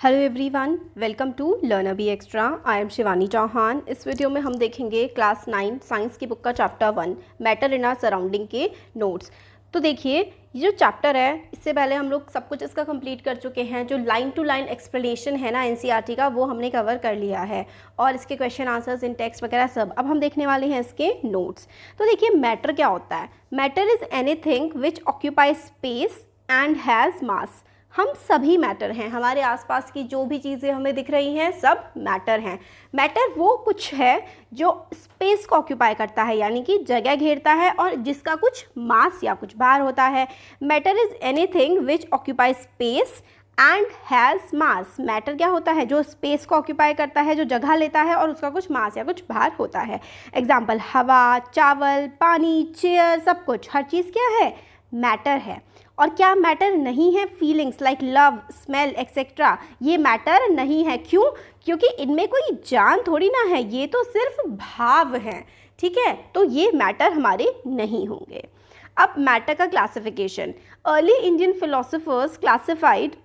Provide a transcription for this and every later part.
Hello everyone, welcome to learner B extra. I am Shivani Chauhan. इस video में हम देखेंगे क्लास 9 साइंस की बुक का chapter 1 matter in our surrounding के नोट्स। तो देखिए, ये जो चैप्टर है इससे पहले हम लोग सब कुछ इसका कंप्लीट कर चुके हैं। जो लाइन टू लाइन एक्सप्लेनेशन है ना एनसीईआरटी का, वो हमने कवर कर लिया है और इसके क्वेश्चन आंसर्स इन टेक्स्ट वगैरह सब। अब हम देखने वाले हैं इसके नोट्स। तो देखिए, मैटर क्या होता है। Matter is anything which occupy space and has मास। हम सभी मैटर हैं, हमारे आसपास की जो भी चीज़ें हमें दिख रही हैं सब मैटर हैं। मैटर वो कुछ है जो स्पेस को ऑक्यूपाई करता है, यानी कि जगह घेरता है और जिसका कुछ मास या कुछ भार होता है। Matter is anything which occupy space and has mass. Matter क्या होता है, जो स्पेस को ऑक्यूपाई करता है, जो जगह लेता है और उसका कुछ मास या कुछ भार होता है। एग्जाम्पल, हवा, चावल, पानी, चेयर, सब कुछ, हर चीज़ क्या है, मैटर है। और क्या मैटर नहीं है, feelings like love, smell etcetera, ये मैटर नहीं है। क्यों? क्योंकि इनमें कोई जान थोड़ी ना है, ये तो सिर्फ भाव हैं। ठीक है, तो ये मैटर हमारे नहीं होंगे। अब मैटर का classification, early Indian philosophers classified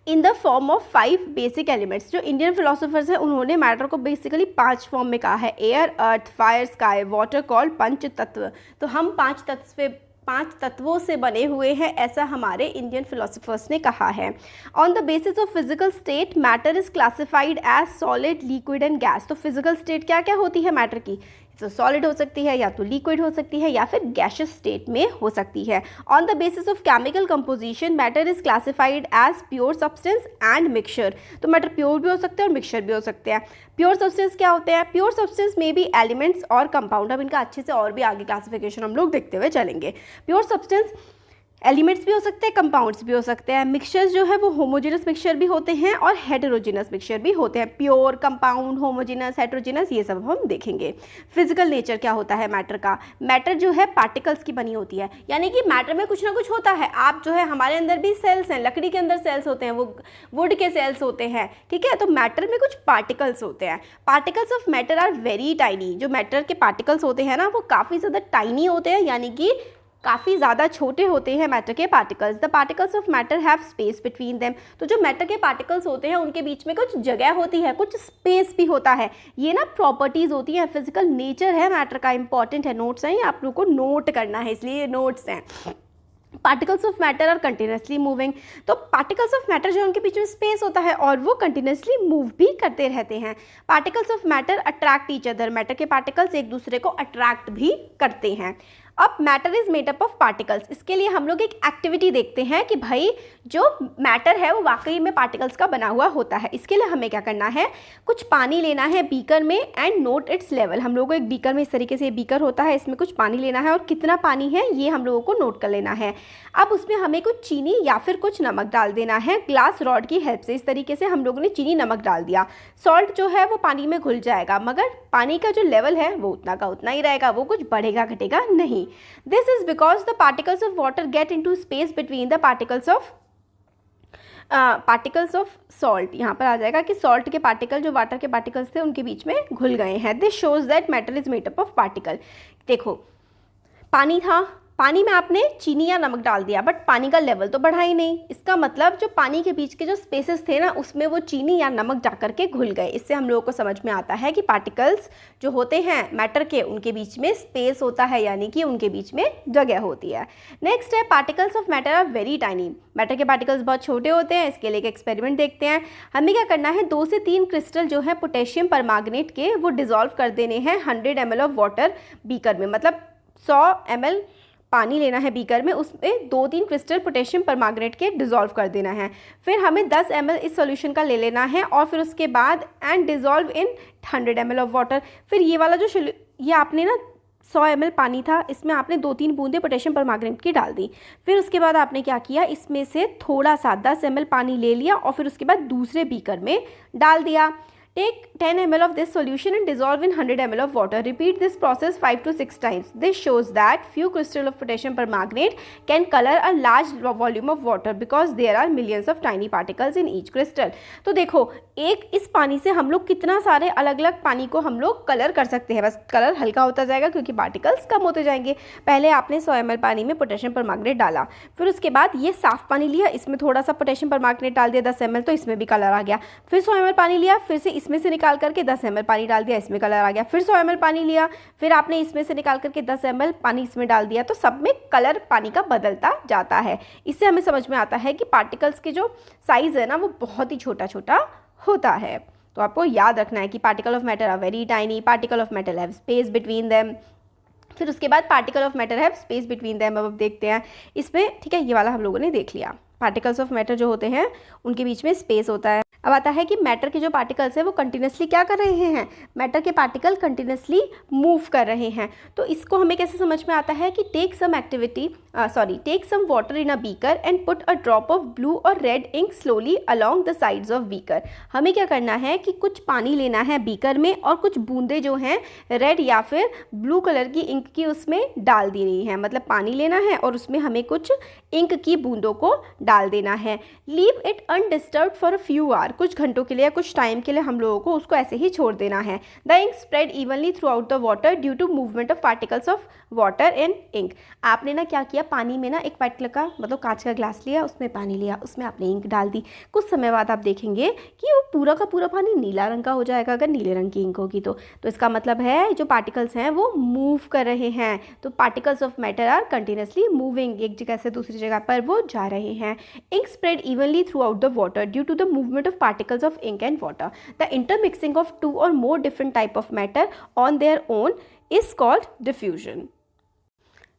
in the form of 5 basic elements. जो इंडियन फिलोसोफर्स हैं उन्होंने मैटर को बेसिकली 5 फॉर्म में कहा है, एयर, अर्थ, फायर, स्काई, वाटर, कॉल्ड पंच तत्व। तो हम 5 तत्वों से बने हुए हैं, ऐसा हमारे इंडियन फिलोसोफर्स ने कहा है। On the basis of physical state matter is classified as solid, liquid and gas. तो फिजिकल स्टेट क्या क्या होती है मैटर की, तो सॉलिड हो सकती है, या तो लिक्विड हो सकती है, या फिर गैसियस स्टेट में हो सकती है। On the basis of chemical composition matter is classified as pure substance and mixture. तो मैटर प्योर भी हो सकते हैं और मिक्सचर भी हो सकते हैं। प्योर सब्सटेंस क्या होते हैं, प्योर सब्सटेंस में भी एलिमेंट्स और कंपाउंड। अब इनका अच्छे से और भी आगे क्लासिफिकेशन हम लोग देखते हुए चलेंगे। प्योर सब्सटेंस एलिमेंट्स भी हो सकते हैं, कंपाउंड्स भी हो सकते हैं। मिक्सचर्स जो है वो होमोजेनस मिक्सचर भी होते हैं और हेटेरोजेनस मिक्सचर भी होते हैं। प्योर, कंपाउंड, होमोजेनस, हेटेरोजेनस, ये सब हम देखेंगे। फिजिकल नेचर क्या होता है मैटर का, मैटर जो है पार्टिकल्स की बनी होती है, यानी कि मैटर में कुछ ना कुछ होता है। आप जो है, हमारे अंदर भी सेल्स हैं, लकड़ी के अंदर सेल्स होते हैं, वो वुड के सेल्स होते हैं। ठीक है, तो मैटर में कुछ पार्टिकल्स होते हैं। Particles of matter are very tiny. जो मैटर के पार्टिकल्स होते हैं ना, वो काफ़ी ज़्यादा टाइनी होते हैं, यानी कि काफ़ी ज़्यादा छोटे होते हैं मैटर के particles. The particles of matter have space between them. तो जो मैटर के पार्टिकल्स होते हैं उनके बीच में कुछ जगह होती है, कुछ स्पेस भी होता है। ये ना प्रॉपर्टीज़ होती हैं, फिजिकल नेचर है मैटर का, इंपॉर्टेंट है। नोट्स हैं, आप लोग को नोट करना है, इसलिए नोट्स हैं। Particles of matter are continuously moving. तो पार्टिकल्स ऑफ मैटर जो उनके बीच में स्पेस होता है और वो कंटिन्यूसली मूव भी करते रहते हैं। Particles of matter attract each other. Matter के पार्टिकल्स एक दूसरे को अट्रैक्ट भी करते हैं। अब matter is made up of particles. इसके लिए हम लोग एक एक्टिविटी देखते हैं कि भाई जो मैटर है वो वाकई में पार्टिकल्स का बना हुआ होता है। इसके लिए हमें क्या करना है, कुछ पानी लेना है बीकर में एंड नोट इट्स लेवल। हम लोगों को एक बीकर में, इस तरीके से बीकर होता है, इसमें कुछ पानी लेना है और कितना पानी है ये हम लोगों को नोट कर लेना है। अब उसमें हमें कुछ चीनी या फिर कुछ नमक डाल देना है ग्लास रॉड की हेल्प से। इस तरीके से हम लोगों ने चीनी नमक डाल दिया। सॉल्ट जो है वो पानी में घुल जाएगा, मगर पानी का जो लेवल है वो उतना का उतना ही रहेगा, वो कुछ बढ़ेगा घटेगा नहीं। This is because the particles of water get into space between the particles of salt। यहाँ पर आ जाएगा कि सॉल्ट के पार्टिकल जो वाटर के पार्टिकल्स थे उनके बीच में घुल गए हैं। This shows that matter is made up of particle. देखो, पानी था, पानी में आपने चीनी या नमक डाल दिया, बट पानी का लेवल तो बढ़ा ही नहीं। इसका मतलब जो पानी के बीच के जो स्पेसेस थे ना, उसमें वो चीनी या नमक जाकर के घुल गए। इससे हम लोगों को समझ में आता है कि पार्टिकल्स जो होते हैं मैटर के, उनके बीच में स्पेस होता है, यानी कि उनके बीच में जगह होती है। नेक्स्ट है, particles of matter are very tiny. Matter के पार्टिकल्स बहुत छोटे होते हैं। इसके लिए एक एक्सपेरिमेंट देखते हैं। हमें क्या करना है, 2 से 3 क्रिस्टल जो है पोटेशियम परमैंगनेट के, वो डिजोल्व कर देने हैं 100 ml ऑफ वाटर बीकर में। मतलब 100 ml पानी लेना है बीकर में, उसमें 2-3 क्रिस्टल पोटेशियम परमैंगनेट के डिज़ोल्व कर देना है। फिर हमें 10 ml इस सॉल्यूशन का ले लेना है और फिर उसके बाद and dissolve in 100 ml of water. फिर ये वाला जो ये आपने ना 100 ml पानी था, इसमें आपने 2-3 बूंदें पोटेशियम परमैंगनेट की डाल दी। फिर उसके बाद आपने क्या किया, इसमें से थोड़ा सा 10 ml पानी ले लिया और फिर उसके बाद दूसरे बीकर में डाल दिया। Take 10 ml of this solution and dissolve in 100 ml of water. Repeat this process 5 to 6 times. This shows that few crystals of potassium permanganate can color a large volume of water because there are millions of tiny particles in each crystal. तो देखो एक इस पानी से हम लोग कितना सारे अलग अलग पानी को हम लोग कलर कर सकते हैं, बस कलर हल्का होता जाएगा क्योंकि पार्टिकल्स कम होते जाएंगे। पहले आपने 100 ml पानी में पोटेशियम परमांगनेट डाला, फिर उसके बाद ये साफ पानी लिया, इसमें थोड़ा सा पोटेशियम परमांगनेट डाल दिया 10 ml, तो इसमें भी कलर आ गया। फिर 100 ml पानी लिया, फिर से इसमें से निकाल करके 10 ml पानी डाल दिया, इसमें कलर आ गया। फिर 100 ml पानी लिया, फिर आपने इसमें से निकाल करके 10 ml पानी इसमें डाल दिया, तो सब में कलर पानी का बदलता जाता है। इससे हमें समझ में आता है कि पार्टिकल्स की जो साइज़ है ना वो बहुत ही छोटा छोटा होता है। तो आपको याद रखना है कि particle of matter are very tiny, particle of matter have space between them. फिर उसके बाद particle of matter have space between them. अब देखते हैं इसमें, ठीक है, ये वाला हम लोगों ने देख लिया। पार्टिकल्स ऑफ मैटर जो होते हैं उनके बीच में स्पेस होता है। अब आता है कि मैटर के जो पार्टिकल्स हैं वो कंटिन्यूसली क्या कर रहे हैं, मैटर के पार्टिकल कंटिन्यूसली मूव कर रहे हैं। तो इसको हमें कैसे समझ में आता है कि take some water in a beaker and put a drop of blue और red ink slowly along the sides of beaker. हमें क्या करना है कि कुछ पानी लेना है बीकर में और कुछ बूंदे जो हैं रेड या फिर ब्लू कलर की इंक की उसमें डाल दी रही है। मतलब पानी लेना है और उसमें हमें कुछ इंक की बूंदों को डाल देना है। Leave it undisturbed for a few hour, कुछ घंटों के लिए या कुछ टाइम के लिए हम लोगों को उसको ऐसे ही छोड़ देना है। The ink spread evenly throughout the water due to movement of particles of water and ink. आपने ना क्या किया, पानी में ना एक पार्टिकल का मतलब कांच का ग्लास लिया, उसमें पानी लिया, उसमें आपने इंक डाल दी। कुछ समय बाद आप देखेंगे कि वो पूरा का पूरा पानी नीला रंग का हो जाएगा अगर नीले रंग की इंक होगी तो इसका मतलब है जो पार्टिकल्स हैं वो मूव कर रहे हैं। तो particles of matter are continuously moving, एक जगह से दूसरी जगह पर वो जा रहे हैं। Ink spread evenly throughout the water due to the movement of particles of ink and water. The intermixing of two or more different type of matter on their own is called diffusion.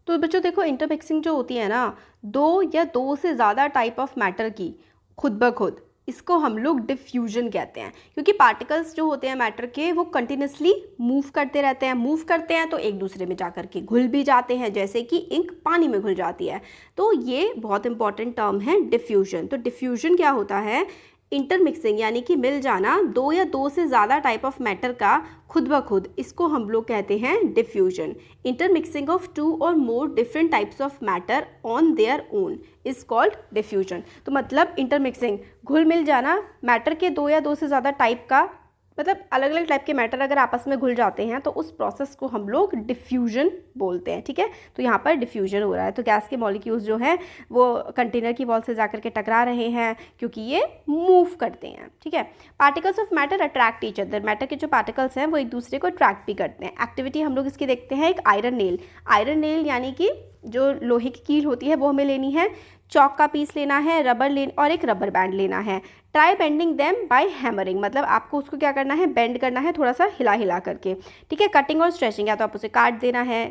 तो बच्चों देखो intermixing जो होती है ना, दो या दो से ज़्यादा टाइप ऑफ मैटर की खुद ब खुद, इसको हम लोग डिफ्यूजन कहते हैं। क्योंकि पार्टिकल्स जो होते हैं मैटर के वो कंटिन्यूसली मूव करते हैं तो एक दूसरे में जा कर के घुल भी जाते हैं, जैसे कि इंक पानी में घुल जाती है। तो ये बहुत इंपॉर्टेंट टर्म है डिफ्यूजन। तो डिफ्यूजन क्या होता है, इंटरमिक्सिंग यानी कि मिल जाना दो या दो से ज़्यादा टाइप ऑफ मैटर का खुद ब खुद, इसको हम लोग कहते हैं डिफ्यूजन। इंटरमिक्सिंग ऑफ टू और more different types of matter on their own is called diffusion. तो मतलब इंटरमिक्सिंग, घुल मिल जाना मैटर के दो या दो से ज़्यादा टाइप का, मतलब अलग अलग टाइप के मैटर अगर आपस में घुल जाते हैं तो उस प्रोसेस को हम लोग डिफ्यूजन बोलते हैं। ठीक है, तो यहाँ पर डिफ्यूजन हो रहा है। तो गैस के मॉलिक्यूल्स जो हैं वो कंटेनर की वॉल से जाकर के टकरा रहे हैं क्योंकि ये मूव करते हैं। ठीक है, particles of matter attract each other, matter के जो पार्टिकल्स हैं वो एक दूसरे को अट्रैक्ट भी करते हैं। एक्टिविटी हम लोग इसकी देखते हैं। एक आयरन नेल, आयरन नेल यानी कि जो लोहे की कील होती है वो हमें लेनी है, चौक का पीस लेना है, रबर और एक रबर बैंड लेना है। Try bending them by hammering, मतलब आपको उसको क्या करना है, बेंड करना है थोड़ा सा हिला हिला करके। ठीक है, कटिंग और स्ट्रेचिंग, या तो आप उसे काट देना है,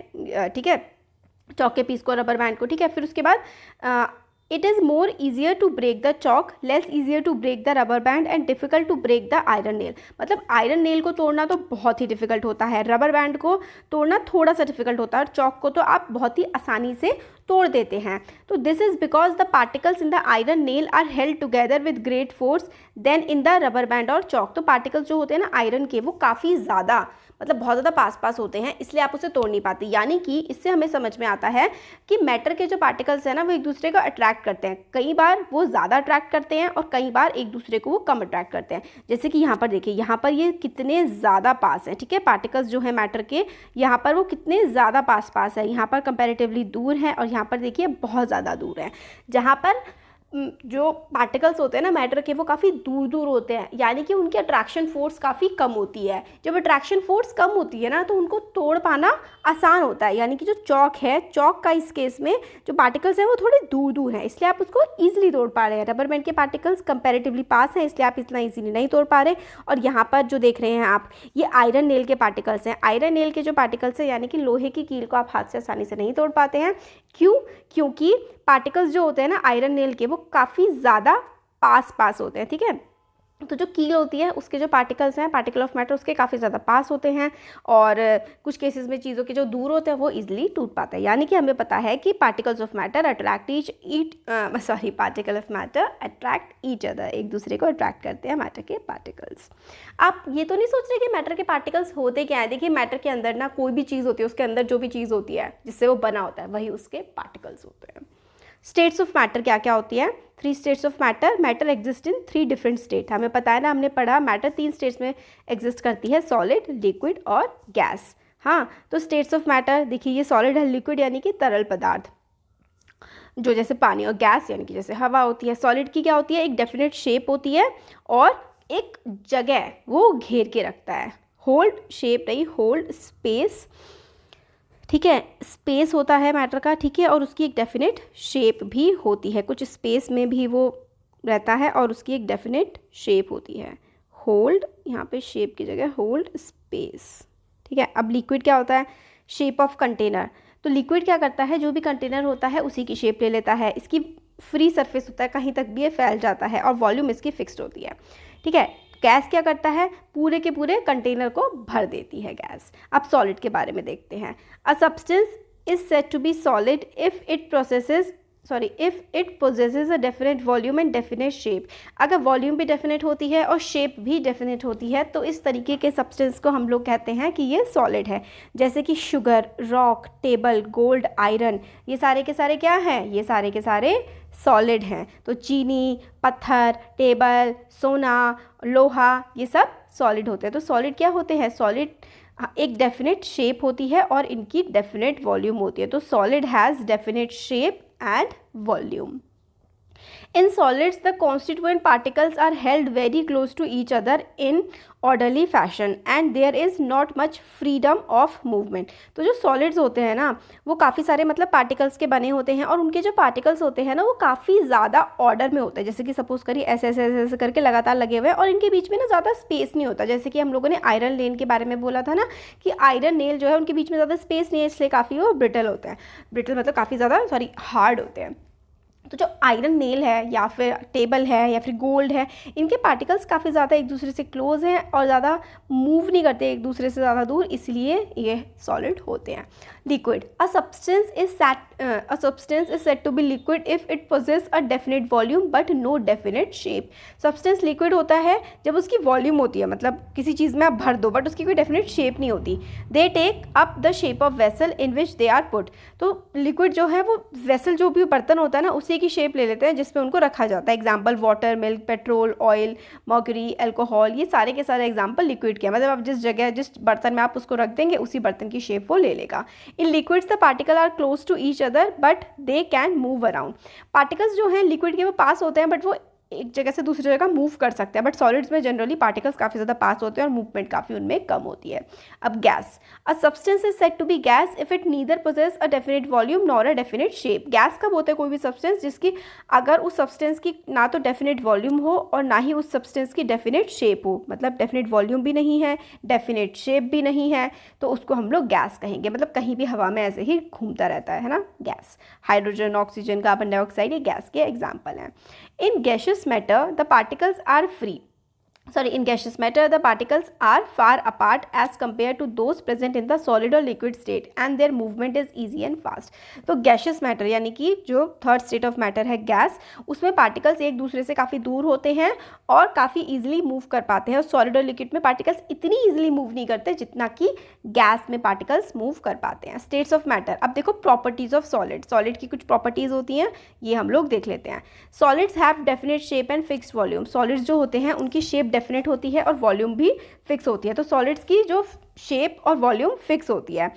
ठीक है, चौक के पीस को, रबर बैंड को। ठीक है, फिर उसके बाद it is more easier to break the chalk, less easier to break the rubber band and difficult to break the iron nail. मतलब आयरन नेल को तोड़ना तो बहुत ही डिफ़िकल्ट होता है, रबर बैंड को तोड़ना थोड़ा सा डिफ़िकल्ट होता है, और चौक को तो आप बहुत ही आसानी से तोड़ देते हैं। तो this is because the particles in the iron nail are held together with great force than in the rubber band और चौक। तो पार्टिकल्स जो होते हैं ना आयरन के, वो काफ़ी ज़्यादा, मतलब बहुत ज़्यादा पास पास होते हैं, इसलिए आप उसे तोड़ नहीं पाते। यानी कि इससे हमें समझ में आता है कि मैटर के जो पार्टिकल्स हैं ना वो एक दूसरे को अट्रैक्ट करते हैं। कई बार वो ज़्यादा अट्रैक्ट करते हैं और कई बार एक दूसरे को वो कम अट्रैक्ट करते हैं। जैसे कि यहाँ पर देखिए, यहाँ पर ये कितने ज़्यादा पास हैं। ठीक है, पार्टिकल्स जो है मैटर के, यहाँ पर वो कितने ज़्यादा पास है, यहाँ पर कंपैरेटिवली दूर हैं और यहाँ पर देखिए बहुत ज़्यादा दूर है। जहाँ पर जो पार्टिकल्स होते हैं ना मैटर के, वो काफ़ी दूर दूर होते हैं, यानी कि उनकी अट्रैक्शन फोर्स काफ़ी कम होती है। जब अट्रैक्शन फोर्स कम होती है ना तो उनको तोड़ पाना आसान होता है। यानी कि जो चौक है, चौक का इस केस में जो पार्टिकल्स हैं वो थोड़े दूर दूर हैं, इसलिए आप उसको ईजिली तोड़ पा रहे हैं। रबर बैंड के पार्टिकल्स कंपैरेटिवली पास हैं, इसलिए आप इतना ईजिली नहीं तोड़ पा रहे। और यहाँ पर जो देख रहे हैं आप, ये आयरन नेल के पार्टिकल्स हैं। आयरन नेल के जो पार्टिकल्स हैं यानी कि लोहे की कील को आप हाथ से आसानी से नहीं तोड़ पाते हैं। क्यों? क्योंकि पार्टिकल्स जो होते हैं ना आयरन नेल के, वो काफ़ी ज़्यादा पास होते हैं। ठीक है, तो जो कील होती है उसके जो पार्टिकल्स हैं, पार्टिकल ऑफ मैटर, उसके काफ़ी ज़्यादा पास होते हैं और कुछ केसेस में चीज़ों के जो दूर होते हैं वो इजीली टूट पाते हैं। यानी कि हमें पता है कि particles of matter particle of matter attract each other, एक दूसरे को अट्रैक्ट करते हैं मैटर के पार्टिकल्स। आप ये तो नहीं सोच रहे कि मैटर के पार्टिकल्स होते क्या है। देखिए मैटर के अंदर ना कोई भी चीज़ होती है, उसके अंदर जो भी चीज़ होती है जिससे वो बना होता है वही उसके पार्टिकल्स होते हैं। स्टेट्स ऑफ मैटर क्या क्या होती है? 3 states of matter. Matter exist in 3 different state. हमें पता है ना, हमने पढ़ा मैटर 3 स्टेट्स में एग्जिस्ट करती है, सॉलिड, लिक्विड और गैस। हाँ, तो स्टेट्स ऑफ मैटर देखिए, ये सॉलिड है, लिक्विड यानी कि तरल पदार्थ जो जैसे पानी, और गैस यानी कि जैसे हवा होती है। सॉलिड की क्या होती है? एक डेफिनेट शेप होती है और एक जगह वो घेर के रखता है। होल्ड शेप नहीं, होल्ड स्पेस, ठीक है, स्पेस होता है मैटर का, ठीक है, और उसकी एक डेफिनेट शेप भी होती है, कुछ स्पेस में भी वो रहता है और उसकी एक डेफिनेट शेप होती है। होल्ड, यहाँ पे शेप की जगह होल्ड स्पेस, ठीक है। अब लिक्विड क्या होता है? Shape of container. तो लिक्विड क्या करता है? जो भी कंटेनर होता है उसी की शेप ले लेता है, इसकी फ्री सरफेस होता है, कहीं तक भी ये फैल जाता है और वॉल्यूम इसकी फिक्स्ड होती है, ठीक है। गैस क्या करता है? पूरे के पूरे कंटेनर को भर देती है गैस। अब सॉलिड के बारे में देखते हैं। A substance is said to be solid if it possesses a definite volume and definite shape. अगर वॉल्यूम भी डेफिनेट होती है और शेप भी डेफिनेट होती है तो इस तरीके के सब्सटेंस को हम लोग कहते हैं कि ये सॉलिड है। जैसे कि sugar, rock, table, gold, iron, ये सारे के सारे क्या हैं? ये सारे के सारे सॉलिड हैं। तो चीनी, पत्थर, टेबल, सोना, लोहा, ये सब सॉलिड होते हैं। तो सॉलिड क्या होते हैं? सॉलिड एक डेफिनेट शेप होती है और इनकी डेफिनेट वॉल्यूम होती है। तो solid has definite shape and volume. In solids, the constituent particles are held very close to each other in orderly fashion and there is not much freedom of movement. तो जो solids होते हैं ना, वो काफ़ी सारे मतलब particles के बने होते हैं और उनके जो particles होते हैं ना, वो काफ़ी ज़्यादा order में होते हैं। जैसे कि सपोज करिए ऐसे ऐसे ऐसे ऐसे करके लगातार लगे हुए हैं और इनके बीच में ना ज़्यादा स्पेस नहीं होता। जैसे कि हम लोगों ने आयरन लेन के बारे में बोला था ना कि आयरन नेल जो है उनके बीच में ज़्यादा स्पेस नहीं है, इसलिए काफ़ी वो ब्रिटल होते हैं। ब्रिटल मतलब काफ़ी ज़्यादा हार्ड होते हैं। तो जो आयरन नेल है या फिर टेबल है या फिर गोल्ड है, इनके पार्टिकल्स काफ़ी ज़्यादा एक दूसरे से क्लोज हैं और ज़्यादा मूव नहीं करते एक दूसरे से ज़्यादा दूर, इसलिए ये सॉलिड होते हैं। Liquid, a substance is said to be liquid if it possess a definite volume but no definite shape. Substance liquid होता है जब उसकी वॉल्यूम होती है, मतलब किसी चीज़ में आप भर दो बट उसकी कोई डेफिनेट शेप नहीं होती। They take up the shape of vessel in which they are put. तो लिक्विड जो है वो वेसल, जो भी बर्तन होता है ना, उसी की शेप ले लेते हैं जिसमें उनको रखा जाता है। Example water, milk, petrol, oil, mercury, alcohol, ये सारे के सारे एग्जाम्पल लिक्विड के हैं। मतलब आप जिस जगह जिस बर्तन में आप उसको रख देंगे उसी बर्तन की शेप वो ले लेगा। In liquids the particle are close to each other but they can move around. Particles जो हैं लिक्विड के वो पास होते हैं बट वो एक जगह से दूसरी जगह मूव कर सकते हैं, बट सॉलिड्स में जनरली पार्टिकल्स काफ़ी ज़्यादा पास होते हैं और मूवमेंट काफ़ी उनमें कम होती है। अब gas, a substance is said to be gas if it neither possess a definite volume nor a definite shape. Gas कब होता है कोई भी सब्सटेंस जिसकी अगर उस सब्सटेंस की ना तो डेफिनेट वॉल्यूम हो और ना ही उस सब्सटेंस की डेफिनेट शेप हो, मतलब डेफिनेट वॉल्यूम भी नहीं है, डेफिनेट शेप भी नहीं है, तो उसको हम लोग गैस कहेंगे। मतलब कहीं भी हवा में ऐसे ही घूमता रहता है ना gas. Hydrogen, oxygen, carbon dioxide, ये गैस के एग्जाम्पल हैं। In gaseous matter, the particles are free. In gaseous matter, the particles are far apart as compared to those present in the solid or liquid state and their movement is easy and fast. तो gaseous matter यानी कि जो third state of matter है gas, उसमें particles एक दूसरे से काफ़ी दूर होते हैं और काफ़ी ईजिली मूव कर पाते हैं। और सॉलिड और लिक्विड में पार्टिकल्स इतनी ईजिली मूव नहीं करते जितना कि गैस में पार्टिकल्स मूव कर पाते हैं। स्टेट्स ऑफ मैटर, अब देखो प्रॉपर्टीज़ ऑफ सॉलिड। सॉलिड की कुछ प्रॉपर्टीज़ होती हैं, ये हम लोग देख लेते हैं। Solids have definite shape and fixed volume. Solids जो होते हैं उनकी शेप डेफिनेट होती है और वॉल्यूम भी फिक्स होती है। तो सॉलिड्स की जो शेप और वॉल्यूम फिक्स होती है।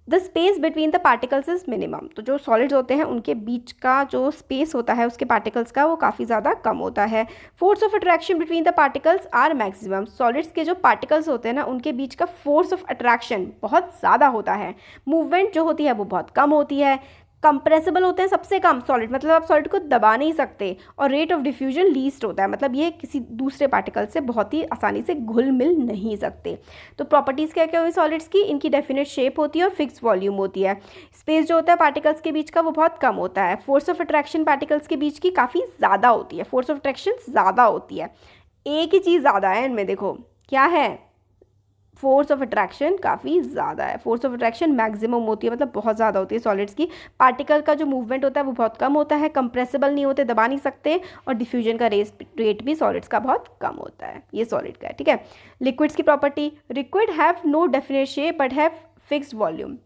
The space between the particles is minimum. तो जो सॉलिड्स होते हैं उनके बीच का जो स्पेस होता है उसके पार्टिकल्स का, वो काफ़ी ज़्यादा कम होता है। Force of attraction between the particles are maximum. Solids के जो पार्टिकल्स होते हैं ना, उनके बीच का फोर्स ऑफ अट्रैक्शन बहुत ज़्यादा होता है। मूवमेंट जो होती है वो बहुत कम होती है। कंप्रेसिबल होते हैं सबसे कम सॉलिड, मतलब आप सॉलिड को दबा नहीं सकते। और रेट ऑफ डिफ्यूजन लीस्ट होता है, मतलब ये किसी दूसरे पार्टिकल से बहुत ही आसानी से घुल मिल नहीं सकते। तो प्रॉपर्टीज़ क्या क्या हुई सॉलिड्स की? इनकी डेफिनेट शेप होती है और फिक्स वॉल्यूम होती है। स्पेस जो होता है पार्टिकल्स के बीच का वो बहुत कम होता है। फोर्स ऑफ अट्रैक्शन पार्टिकल्स के बीच की काफ़ी ज़्यादा होती है, फोर्स ऑफ अट्रैक्शन ज़्यादा होती है। एक ही चीज़ ज़्यादा है इनमें, देखो क्या है, फोर्स ऑफ अट्रैक्शन काफ़ी ज़्यादा है। फोर्स ऑफ अट्रैक्शन मैक्सिमम होती है, मतलब बहुत ज़्यादा होती है सॉलिड्स की। पार्टिकल का जो मूवमेंट होता है वो बहुत कम होता है, कंप्रेसिबल नहीं होते, दबा नहीं सकते, और डिफ्यूजन का रेट भी सॉलिड्स का बहुत कम होता है। ये सॉलिड का है, ठीक है। लिक्विड्स की property, liquid have no definite shape but have fixed volume.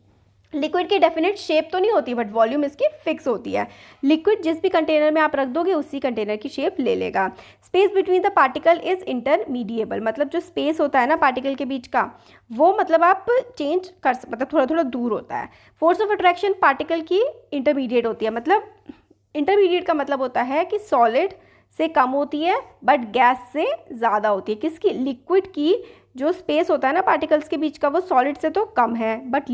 Liquid की डेफिनेट शेप तो नहीं होती बट वॉल्यूम इसकी फिक्स होती है। लिक्विड जिस भी कंटेनर में आप रख दोगे उसी कंटेनर की शेप ले लेगा। Space between the particle is intermediate, मतलब जो स्पेस होता है ना पार्टिकल के बीच का, वो मतलब आप चेंज कर मतलब थोड़ा थोड़ा दूर होता है। फोर्स ऑफ अट्रैक्शन पार्टिकल की इंटरमीडिएट होती है, मतलब इंटरमीडिएट का मतलब होता है कि सॉलिड से कम होती है बट गैस से ज़्यादा होती है। किसकी? लिक्विड की जो स्पेस होता है ना पार्टिकल्स के बीच का, वो सॉलिड से तो कम है बट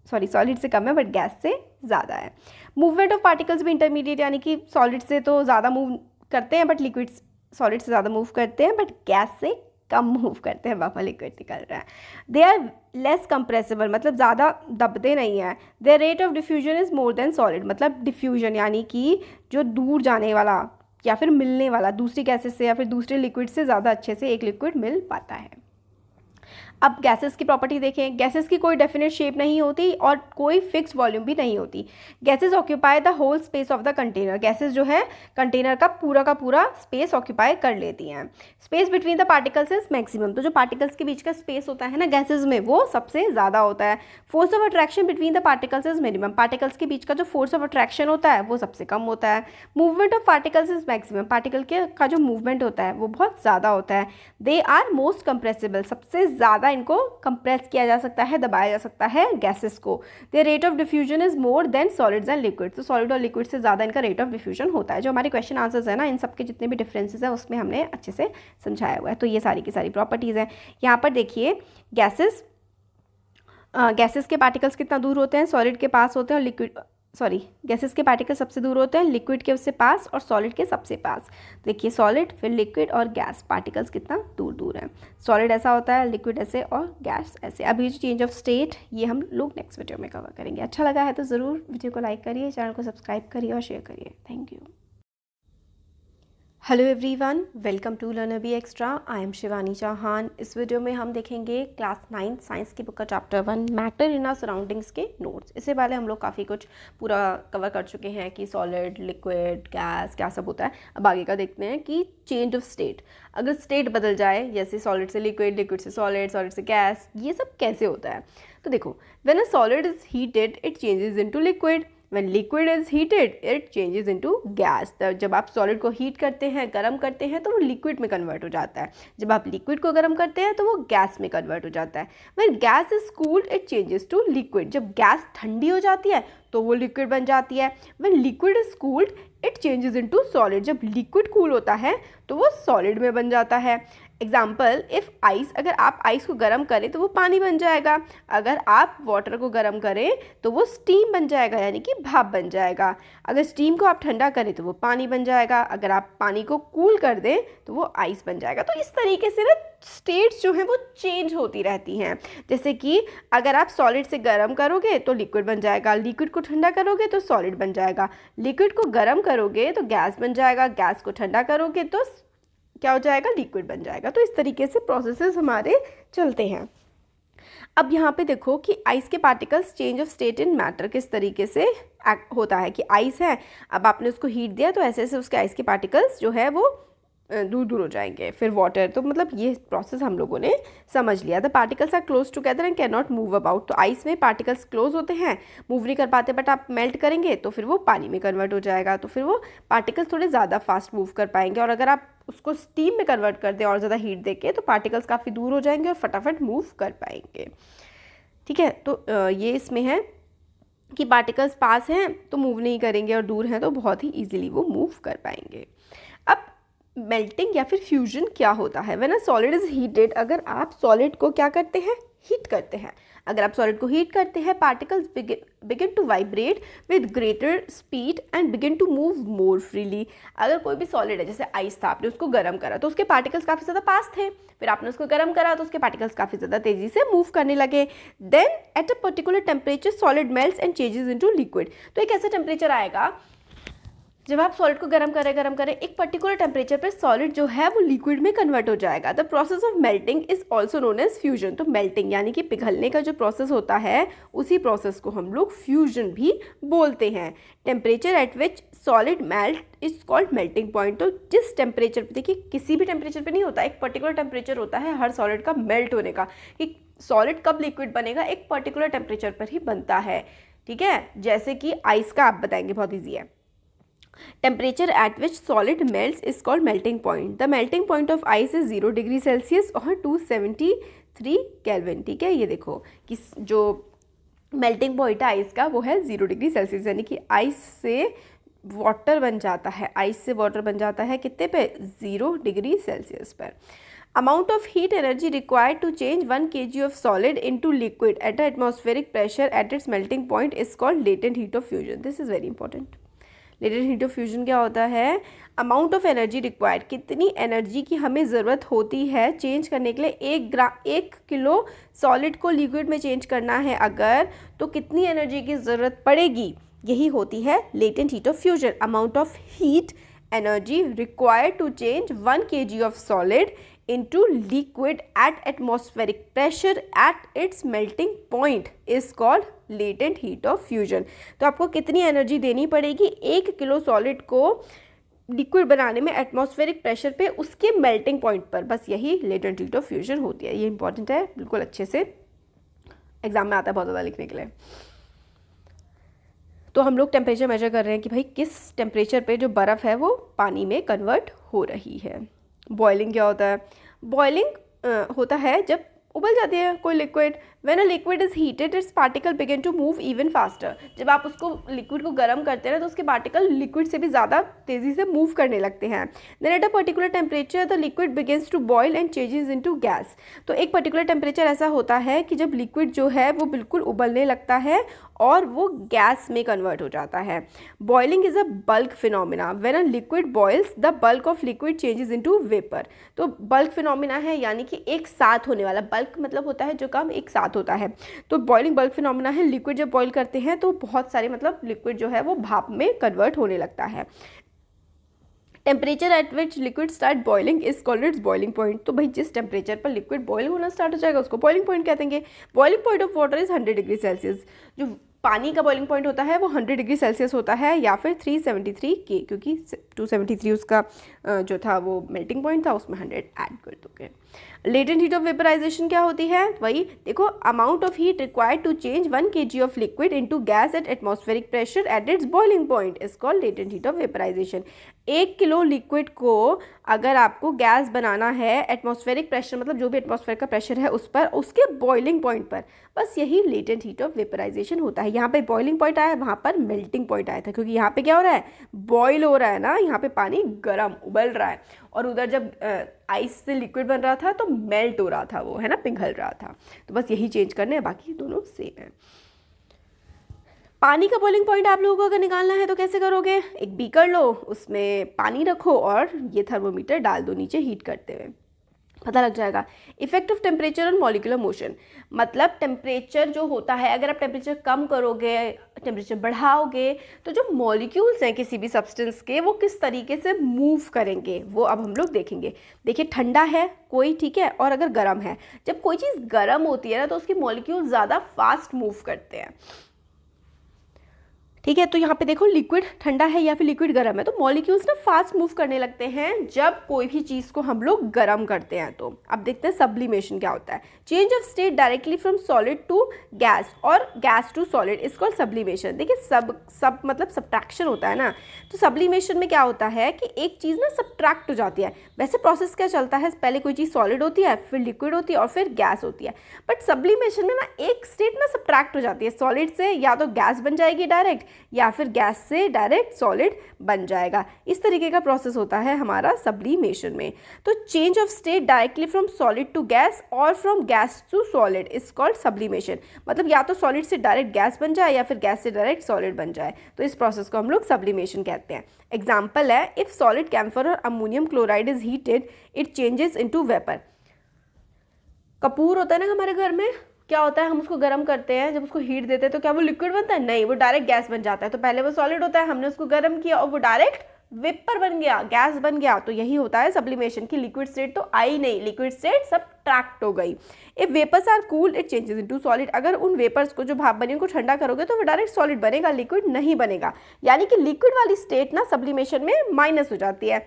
सॉलिड से कम है बट गैस से ज़्यादा है। मूवमेंट ऑफ पार्टिकल्स भी इंटरमीडिएट, यानी कि सॉलिड से तो ज़्यादा मूव करते हैं बट लिक्विड सॉलिड से ज़्यादा मूव करते हैं बट गैस से कम मूव करते हैं। बाबा लिक्विड निकल रहा है। दे आर लेस कंप्रेसिबल, मतलब ज़्यादा दबते नहीं हैं। There rate of diffusion is more than solid, मतलब डिफ्यूजन यानी कि जो दूर जाने वाला या फिर मिलने वाला दूसरी गैसेस से या फिर दूसरे लिक्विड से ज़्यादा अच्छे से एक लिक्विड मिल पाता है। अब गैसेस की प्रॉपर्टी देखें। गैसेस की कोई डेफिनेट शेप नहीं होती और कोई फिक्स वॉल्यूम भी नहीं होती। Gases occupy the whole space of the container, gases जो है कंटेनर का पूरा स्पेस ऑक्यूपाई कर लेती हैं। Space between the particles is maximum, तो जो पार्टिकल्स के बीच का स्पेस होता है ना गैसेस में, वो सबसे ज़्यादा होता है। Force of attraction between the particles is minimum, particles के बीच का जो फोर्स ऑफ अट्रैक्शन होता है वो सबसे कम होता है। Movement of particles is maximum, particle का जो मूवमेंट होता है वो बहुत ज़्यादा होता है। दे आर मोस्ट कंप्रेसिबल, सबसे ज़्यादा इनको कंप्रेस किया जा सकता है, दबाया जा सकता है गैसेस को। There rate of diffusion is more than solids and liquid, तो सॉलिड और लिक्विड से ज़्यादा इनका रेट ऑफ डिफ्यूजन होता है। जो हमारे क्वेश्चन आंसर्स है ना, इन सब के जितने भी डिफरेंसेस है उसमें हमने अच्छे से समझाया हुआ है। तो ये सारी की सारी प्रॉपर्टीज़ हैं। यहाँ पर देखिए गैसेस के पार्टिकल्स कितना दूर होते हैं, सॉलिड के पास होते हैं, और गैसेस के पार्टिकल सबसे दूर होते हैं, लिक्विड के उससे पास और सॉलिड के सबसे पास। देखिए सॉलिड, फिर लिक्विड और गैस, पार्टिकल्स कितना दूर दूर हैं। सॉलिड ऐसा होता है, लिक्विड ऐसे और गैस ऐसे। अब ये जो चेंज ऑफ स्टेट, ये हम लोग नेक्स्ट वीडियो में कवर करेंगे। अच्छा लगा है तो ज़रूर वीडियो को लाइक करिए, चैनल को सब्सक्राइब करिए और शेयर करिए। Thank you. Hello everyone, welcome to learner B extra. I am Shivani Chauhan. इस वीडियो में हम देखेंगे क्लास 9 साइंस की बुक का chapter 1 matter in our surroundings के नोट्स। इससे पहले हम लोग काफ़ी कुछ पूरा कवर कर चुके हैं कि सॉलिड, लिक्विड, गैस क्या सब होता है। अब आगे का देखते हैं कि चेंज ऑफ स्टेट, अगर स्टेट बदल जाए जैसे सॉलिड से लिक्विड, लिक्विड से सॉलिड, सॉलिड से गैस, ये सब कैसे होता है। तो देखो, when a solid is heated it changes into liquid, when liquid is heated it changes into gas। तो जब आप सॉलिड को हीट करते हैं, गर्म करते हैं, तो वो लिक्विड में कन्वर्ट हो जाता है। जब आप लिक्विड को गर्म करते हैं तो वो गैस में कन्वर्ट हो जाता है। when gas is cooled it changes to liquid, जब गैस ठंडी हो जाती है तो वो लिक्विड बन जाती है। when liquid is cooled it changes into solid, जब लिक्विड कूल होता है तो वो सॉलिड में बन जाता है। एग्जाम्पल, इफ़ आइस, अगर आप आइस को गर्म करें तो वो पानी बन जाएगा। अगर आप वाटर को गर्म करें तो वो स्टीम बन जाएगा, यानी कि भाप बन जाएगा। अगर स्टीम को आप ठंडा करें तो वो पानी बन जाएगा। अगर आप पानी को कूल कर दें तो वो आइस बन जाएगा। तो इस तरीके से ना स्टेट्स जो हैं वो चेंज होती रहती हैं। जैसे कि अगर आप सॉलिड से गर्म करोगे तो लिक्विड बन जाएगा, लिक्विड को ठंडा करोगे तो सॉलिड बन जाएगा, लिक्विड को गर्म करोगे तो गैस बन जाएगा, गैस को ठंडा करोगे तो क्या हो जाएगा, लिक्विड बन जाएगा। तो इस तरीके से प्रोसेसेस हमारे चलते हैं। अब यहाँ पे देखो कि आइस के particles change of state in matter किस तरीके से होता है कि आइस है, अब आपने उसको हीट दिया तो ऐसे ऐसे उसके आइस के पार्टिकल्स जो है वो दूर दूर हो जाएंगे। फिर वाटर, तो मतलब ये प्रोसेस हम लोगों ने समझ लिया। The particles are close together and can not move about, तो आइस में पार्टिकल्स क्लोज होते हैं, मूव नहीं कर पाते, बट आप मेल्ट करेंगे तो फिर वो पानी में कन्वर्ट हो जाएगा, तो फिर वो पार्टिकल्स थोड़े ज़्यादा फास्ट मूव कर पाएंगे। और अगर आप उसको स्टीम में कन्वर्ट कर दें और ज़्यादा हीट देके तो पार्टिकल्स काफ़ी दूर हो जाएंगे और फटाफट मूव कर पाएंगे। ठीक है, तो ये इसमें है कि पार्टिकल्स पास हैं तो मूव नहीं करेंगे और दूर हैं तो बहुत ही ईजिली वो मूव कर पाएंगे। अब मेल्टिंग या फिर फ्यूजन क्या होता है। When a solid is heated, अगर आप सॉलिड को क्या करते हैं, हीट करते हैं, अगर आप सॉलिड को हीट करते हैं particles begin to vibrate with greater speed and begin to move more freely. अगर कोई भी सॉलिड है, जैसे आइस था, आपने उसको गर्म करा तो उसके पार्टिकल्स काफ़ी ज़्यादा पास थे, फिर आपने उसको गर्म करा तो उसके पार्टिकल्स काफ़ी ज़्यादा तेज़ी से मूव करने लगे। Then at a particular temperature solid melts and changes into liquid, तो एक ऐसा टेम्परेचर आएगा जब आप सॉलिड को गर्म करें एक पर्टिकुलर टेम्परेचर पर सॉलिड जो है वो लिक्विड में कन्वर्ट हो जाएगा। The process of melting is also known as fusion. तो मेल्टिंग यानी कि पिघलने का जो प्रोसेस होता है उसी प्रोसेस को हम लोग फ्यूजन भी बोलते हैं। Temperature at which solid melt is called melting point. तो जिस टेम्परेचर पर, देखिए किसी भी टेम्परेचर पर नहीं होता, एक पर्टिकुलर टेम्परेचर होता है हर सॉलिड का मेल्ट होने का, कि सॉलिड कब लिक्विड बनेगा एक पर्टिकुलर टेम्परेचर पर ही बनता है। ठीक है, जैसे कि आइस का आप बताएंगे, बहुत ईजी है। Temperature at which solid melts is called melting point. The melting point of ice is 0 degree Celsius और 273 केल्विन। ठीक है, ये देखो कि जो मेल्टिंग पॉइंट है आइस का वो है 0 डिग्री सेल्सियस, यानी कि आइस से वाटर बन जाता है, आइस से वाटर बन जाता है कितने पे, 0 डिग्री सेल्सियस पर। Amount of heat energy required to change 1 kg of solid into liquid at the atmospheric pressure at its melting point is called latent heat of fusion. This is very important. Latent heat of fusion क्या होता है? Amount of energy required, कितनी energy की हमें ज़रूरत होती है change करने के लिए। 1 किलो सॉलिड को लिक्विड में चेंज करना है अगर, तो कितनी एनर्जी की ज़रूरत पड़ेगी, यही होती है latent heat of fusion. Amount of heat energy required to change 1 kg of solid into liquid at atmospheric pressure at its melting point is called latent heat of fusion। तो आपको कितनी एनर्जी देनी पड़ेगी 1 किलो सॉलिड को liquid बनाने में atmospheric pressure पे उसके मेल्टिंग पॉइंट पर, बस यही लेटेंट हीट ऑफ फ्यूजन होती है। ये इंपॉर्टेंट है, बिल्कुल अच्छे से एग्जाम में आता है बहुत ज़्यादा लिखने के लिए। तो हम लोग टेम्परेचर मेजर कर रहे हैं कि भाई किस टेम्परेचर पे जो बर्फ़ है वो पानी में कन्वर्ट हो रही है। बॉइलिंग क्या होता है? बॉइलिंग होता है जब उबल जाती है कोई liquid. When a liquid is heated its particle begin to move even faster. जब आप उसको लिक्विड को गर्म करते हैं तो उसके पार्टिकल लिक्विड से भी ज़्यादा तेज़ी से मूव करने लगते हैं। Then at a particular temperature the liquid begins to boil and changes into gas. तो एक पर्टिकुलर टेम्परेचर ऐसा होता है कि जब लिक्विड जो है वो बिल्कुल उबलने लगता है और वो गैस में कन्वर्ट हो जाता है। Boiling is a bulk phenomena. When a liquid boils the bulk of liquid changes into vapour. तो बल्क फिनोमिना है यानी कि एक साथ होने वाला, बल्क मतलब होता है जो काम एक साथ होता है। तो बॉइलिंग बल्क फिनोमिना है, लिक्विड जब बॉईल करते हैं तो बहुत सारे मतलब लिक्विड जो है वो भाप में कन्वर्ट होने लगता है। Temperature at which liquid start boiling is called its boiling point. तो भाई जिस टेम्परेचर पर लिक्विड बॉईल होना स्टार्ट हो जाएगा उसको बॉइलिंग पॉइंट कहते हैं। Boiling point of water is 100 degree Celsius. जो पानी का बॉइलिंग पॉइंट होता है वो 100 डिग्री सेल्सियस होता है, या फिर 373 के, क्योंकि 273 उसका जो था वो मेल्टिंग पॉइंट था, उसमें 100 ऐड कर दोगे। लेटेंट हीट ऑफ वेपराइजेशन क्या होती है? वही देखो, amount of heat required to change 1 kg of liquid into gas at atmospheric pressure at its boiling point is called latent heat of vaporisation. 1 kilo liquid को अगर आपको गैस बनाना है atmospheric pressure, मतलब जो भी एटमॉस्फेयर का प्रेशर है उस पर, उसके बॉइलिंग पॉइंट पर, बस यही लेटेंट हीट ऑफ वेपराइजेशन होता है। यहाँ पे बॉइलिंग पॉइंट आया, वहाँ पर मेल्टिंग पॉइंट आया था, क्योंकि यहाँ पे क्या हो रहा है, बॉयल हो रहा है ना, यहाँ पे पानी गर्म उबल रहा है, और उधर जब आइस से लिक्विड बन रहा था तो मेल्ट हो रहा था वो, है ना, पिघल रहा था। तो बस यही चेंज करने हैं, बाकी दोनों सेम है। पानी का बॉइलिंग पॉइंट आप लोगों को अगर निकालना है तो कैसे करोगे? एक बीकर लो, उसमें पानी रखो और ये थर्मोमीटर डाल दो नीचे हीट करते हुए, पता लग जाएगा। Effect of temperature on molecular motion, मतलब टेम्परेचर जो होता है, अगर आप टेम्परेचर कम करोगे, टेम्परेचर बढ़ाओगे, तो जो मॉलिक्यूल्स हैं किसी भी सब्सटेंस के वो किस तरीके से मूव करेंगे वो अब हम लोग देखेंगे। देखिए, ठंडा है कोई, ठीक है, और अगर गर्म है, जब कोई चीज़ गर्म होती है ना तो उसके मॉलिक्यूल ज़्यादा फास्ट मूव करते हैं, ठीक है। तो यहाँ पे देखो, लिक्विड ठंडा है या फिर लिक्विड गर्म है, तो मॉलिक्यूल्स ना फास्ट मूव करने लगते हैं जब कोई भी चीज़ को हम लोग गर्म करते हैं। तो अब देखते हैं सब्लिमेशन क्या होता है। Change of state directly from solid to gas और gas to solid is called sublimation. देखिए, सब मतलब सब्ट्रैक्शन होता है ना, तो सब्लिमेशन में क्या होता है कि एक चीज़ ना सब्ट्रैक्ट हो जाती है। वैसे प्रोसेस क्या चलता है, पहले कोई चीज़ सॉलिड होती है, फिर लिक्विड होती है और फिर गैस होती है, बट सब्लिमेशन में ना एक स्टेट ना सब्ट्रैक्ट हो जाती है, सॉलिड से या तो गैस बन जाएगी डायरेक्ट, या फिर गैस से डायरेक्ट सॉलिड बन जाएगा। इस तरीके का प्रोसेस होता है हमारा सब्लिमेशन में। तो change of state directly from solid to gas और from gas to solid is called sublimation. मतलब या तो सॉलिड से डायरेक्ट गैस बन जाए या फिर गैस से डायरेक्ट सॉलिड बन जाए, तो इस प्रोसेस को हम लोग सब्लिमेशन कहते हैं। एग्जाम्पल है, इफ सॉलिड कैम्फर और ammonium chloride is heated it changes into vapour. Kapoor होता है ना हमारे घर में, क्या होता है, हम उसको गर्म करते हैं, जब उसको हीट देते हैं तो क्या वो लिक्विड बनता है? नहीं, वो डायरेक्ट गैस बन जाता है। तो पहले वो सॉलिड होता है, हमने उसको गर्म किया और वो डायरेक्ट वेपर बन गया, गैस बन गया। तो यही होता है सब्लिमेशन की लिक्विड स्टेट तो आई नहीं, लिक्विड स्टेट सब्ट्रैक्ट हो गई। If vapours are cool it changes into solid. अगर उन वेपर्स को, जो भाप बनी, उनको ठंडा करोगे तो वो डायरेक्ट सॉलिड बनेगा, लिक्विड नहीं बनेगा। यानी कि लिक्विड वाली स्टेट ना सब्लिमेशन में माइनस हो जाती है,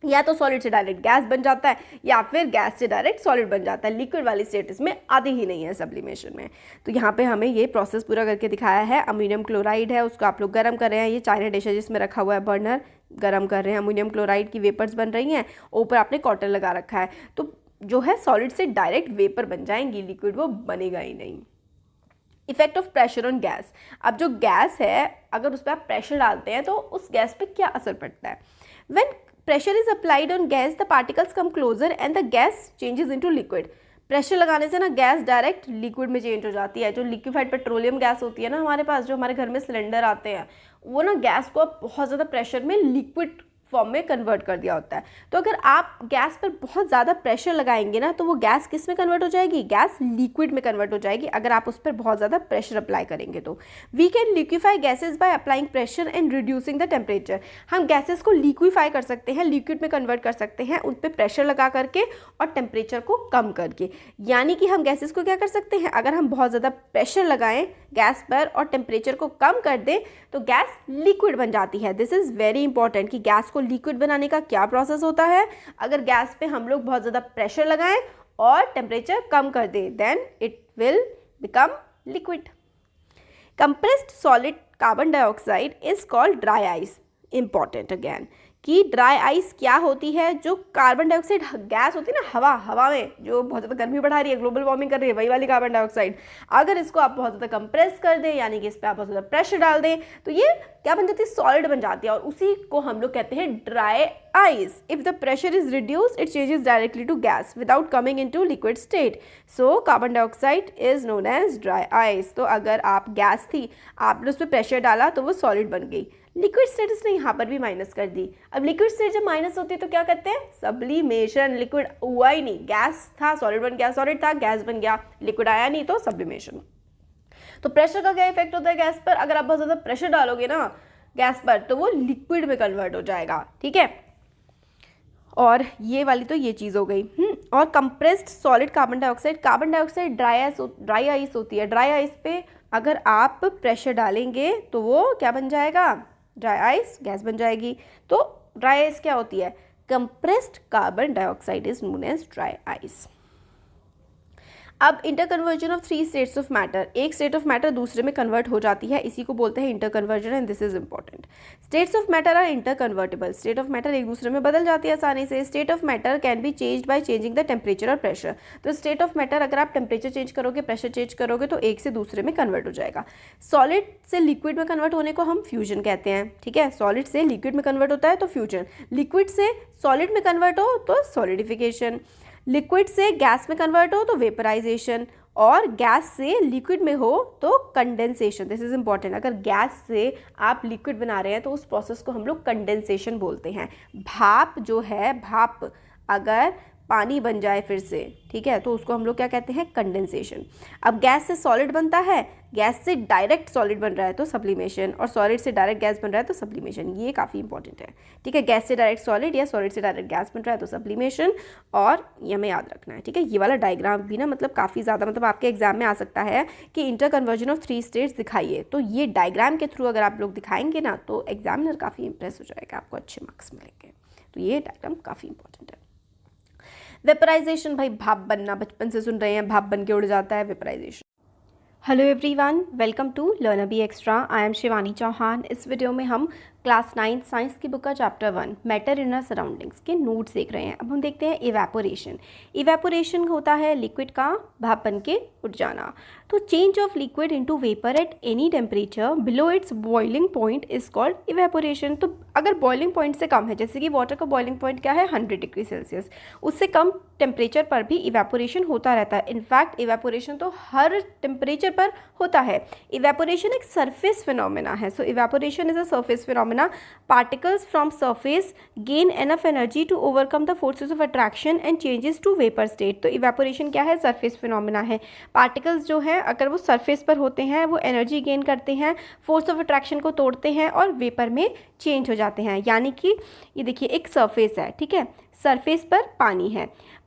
या तो सॉलिड से डायरेक्ट गैस बन जाता है या फिर गैस से डायरेक्ट सॉलिड बन जाता है। लिक्विड वाली स्टेट इसमें आती ही नहीं है सब्लिमेशन में। तो यहाँ पे हमें ये प्रोसेस पूरा करके दिखाया है। अमोनियम क्लोराइड है, उसको आप लोग गर्म कर रहे हैं। ये चाइना डिश है जिसमें रखा हुआ है बर्नर, गर्म कर रहे हैं, अमोनियम क्लोराइड की वेपर्स बन रही हैं, ऊपर आपने कॉटन लगा रखा है। तो जो है सॉलिड से डायरेक्ट वेपर बन जाएंगी, लिक्विड वो बनेगा ही नहीं। Effect of pressure on gas. अब जो गैस है, अगर उस पर आप प्रेशर डालते हैं तो उस गैस पे क्या असर पड़ता है? When pressure is applied on gas the particles come closer and the gas changes into liquid। Pressure लगाने से ना गैस डायरेक्ट लिक्विड में चेंज हो जाती है। जो लिक्विफाइड पेट्रोलियम गैस होती है ना हमारे पास, जो हमारे घर में सिलेंडर आते हैं, वो ना गैस को बहुत ज़्यादा प्रेशर में लिक्विड फॉर्म में कन्वर्ट कर दिया होता है। तो अगर आप गैस पर बहुत ज़्यादा प्रेशर लगाएंगे ना तो वो गैस किस में कन्वर्ट हो जाएगी? गैस लिक्विड में कन्वर्ट हो जाएगी, अगर आप उस पर बहुत ज़्यादा प्रेशर अप्लाई करेंगे तो। We can liquefy gases by applying pressure and reducing the temperature. हम गैसेज को लिक्विफाई कर सकते हैं, लिक्विड में कन्वर्ट कर सकते हैं उन पर प्रेशर लगा करके और टेम्परेचर को कम करके। यानी कि हम गैसेज को क्या कर सकते हैं, अगर हम बहुत ज़्यादा प्रेशर लगाएं गैस पर और टेम्परेचर को कम कर दें तो गैस लिक्विड बन जाती है। दिस इज़ वेरी इंपॉर्टेंट कि गैस को लिक्विड बनाने का क्या प्रोसेस होता है। अगर गैस पे हम लोग बहुत ज़्यादा प्रेशर लगाएं और टेम्परेचर कम कर दें, then it will become liquid. Compressed solid carbon dioxide is called dry ice. Important again कि ड्राई आइस क्या होती है? जो कार्बन डाइऑक्साइड गैस होती है ना, हवा में जो बहुत ज़्यादा गर्मी बढ़ा रही है, ग्लोबल वार्मिंग कर रही है, वही वाली कार्बन डाइऑक्साइड, अगर इसको आप बहुत ज़्यादा कंप्रेस कर दें, यानी कि इस पर आप बहुत ज़्यादा प्रेशर डाल दें, तो ये क्या बन जाती है? सॉलिड बन जाती है, और उसी को हम लोग कहते हैं dry ice. If the pressure is reduced it changes directly to gas without coming into liquid state, so carbon dioxide is known as dry ice. तो अगर आप गैस थी, आपने उस पर प्रेशर डाला तो वो सॉलिड बन गई, लिक्विड स्टेट इसने यहाँ पर भी माइनस कर दी। अब लिक्विड स्टेट जब माइनस होती है तो क्या कहते हैं? सब्लिमेशन। लिक्विड हुआ ही नहीं, गैस था सॉलिड बन गया, सॉलिड था गैस बन गया, लिक्विड आया नहीं तो सब्लिमेशन। तो प्रेशर का क्या इफेक्ट होता है गैस पर? अगर आप बहुत ज़्यादा प्रेशर डालोगे ना गैस पर तो वो लिक्विड में कन्वर्ट हो जाएगा, ठीक है। और ये वाली तो ये चीज़ हो गई। और compressed solid carbon dioxide dry ice होती है। ड्राई आइस पे अगर आप प्रेशर डालेंगे तो वो क्या बन जाएगा? ड्राई आइस गैस बन जाएगी। तो ड्राई आइस क्या होती है? Compressed carbon dioxide is known as dry ice. अब interconversion of 3 states of matter, एक स्टेट ऑफ मैटर दूसरे में कन्वर्ट हो जाती है, इसी को बोलते हैं interconversion, and this is important. States of matter are interconvertible. State of matter एक दूसरे में बदल जाती है आसानी से। State of matter can be changed by changing the temperature और प्रेशर। तो स्टेट ऑफ मैटर अगर आप टेम्परेचर चेंज करोगे, प्रेशर चेंज करोगे तो एक से दूसरे में कन्वर्ट हो जाएगा। सॉलिड से लिक्विड में कन्वर्ट होने को हम फ्यूजन कहते हैं, ठीक है। सॉलिड से लिक्विड में कन्वर्ट होता है तो फ्यूजन, लिक्विड से सॉलिड में कन्वर्ट हो तो सॉलिडिफिकेशन, लिक्विड से गैस में कन्वर्ट हो तो वेपराइजेशन, और गैस से लिक्विड में हो तो कंडेंसेशन। This is important. अगर गैस से आप लिक्विड बना रहे हैं तो उस प्रोसेस को हम लोग कंडेंसेशन बोलते हैं। भाप जो है, भाप अगर पानी बन जाए फिर से, ठीक है, तो उसको हम लोग क्या कहते हैं? कंडेंसेशन। अब गैस से सॉलिड बनता है, गैस से डायरेक्ट सॉलिड बन रहा है तो सब्लिमेशन, और सॉलिड से डायरेक्ट गैस बन रहा है तो सब्लिमेशन। ये काफ़ी इंपॉर्टेंट है, ठीक है। गैस से डायरेक्ट सॉलिड या सॉलिड से डायरेक्ट गैस बन रहा है तो सब्लिमेशन, और ये हमें याद रखना है, ठीक है। ये वाला डायग्राम भी ना मतलब काफ़ी ज़्यादा मतलब आपके एग्जाम में आ सकता है कि इंटर कन्वर्जन ऑफ 3 स्टेट्स दिखाइए, तो ये डायग्राम के थ्रू अगर आप लोग दिखाएंगे ना तो एग्जामिनर काफ़ी इंप्रेस हो जाएगा, आपको अच्छे मार्क्स मिलेंगे। तो ये डायग्राम काफ़ी इंपॉर्टेंट है। वेपराइजेशन, भाई भाप बनना, बचपन से सुन रहे हैं, भाप बन के उड़ जाता है, vaporisation. Hello everyone, welcome to learner B extra. I am Shivani Chauhan. इस वीडियो में हम क्लास 9 साइंस की बुक का chapter 1 matter in our surroundings के नोट्स देख रहे हैं। अब हम देखते हैं इवेपोरेशन। इवेपोरेशन होता है लिक्विड का भाप बन के उठ जाना। तो change of liquid into vapour at any temperature below it's boiling point is called evaporation. तो अगर बॉइलिंग पॉइंट से कम है, जैसे कि वाटर का बॉइलिंग पॉइंट क्या है 100 डिग्री सेल्सियस, उससे कम टेम्परेचर पर भी इवेपोरेशन होता रहता है। इनफैक्ट इवेपोरेशन तो हर टेम्परेचर पर होता है। इवेपोरेशन एक सरफेस फिनोमेना है। So evaporation is a surface phenomena phenomena, particles from surface gain enough energy to overcome the forces of attraction and changes to vapour state. तो इवेपोरेशन क्या है? Surface phenomena है। Particles जो हैं अगर वो सरफेस पर होते हैं वो एनर्जी गेन करते हैं, फोर्स ऑफ अट्रैक्शन को तोड़ते हैं और वेपर में चेंज हो जाते हैं। यानी कि ये देखिए एक सरफेस है, ठीक है, सरफेस पर पानी है,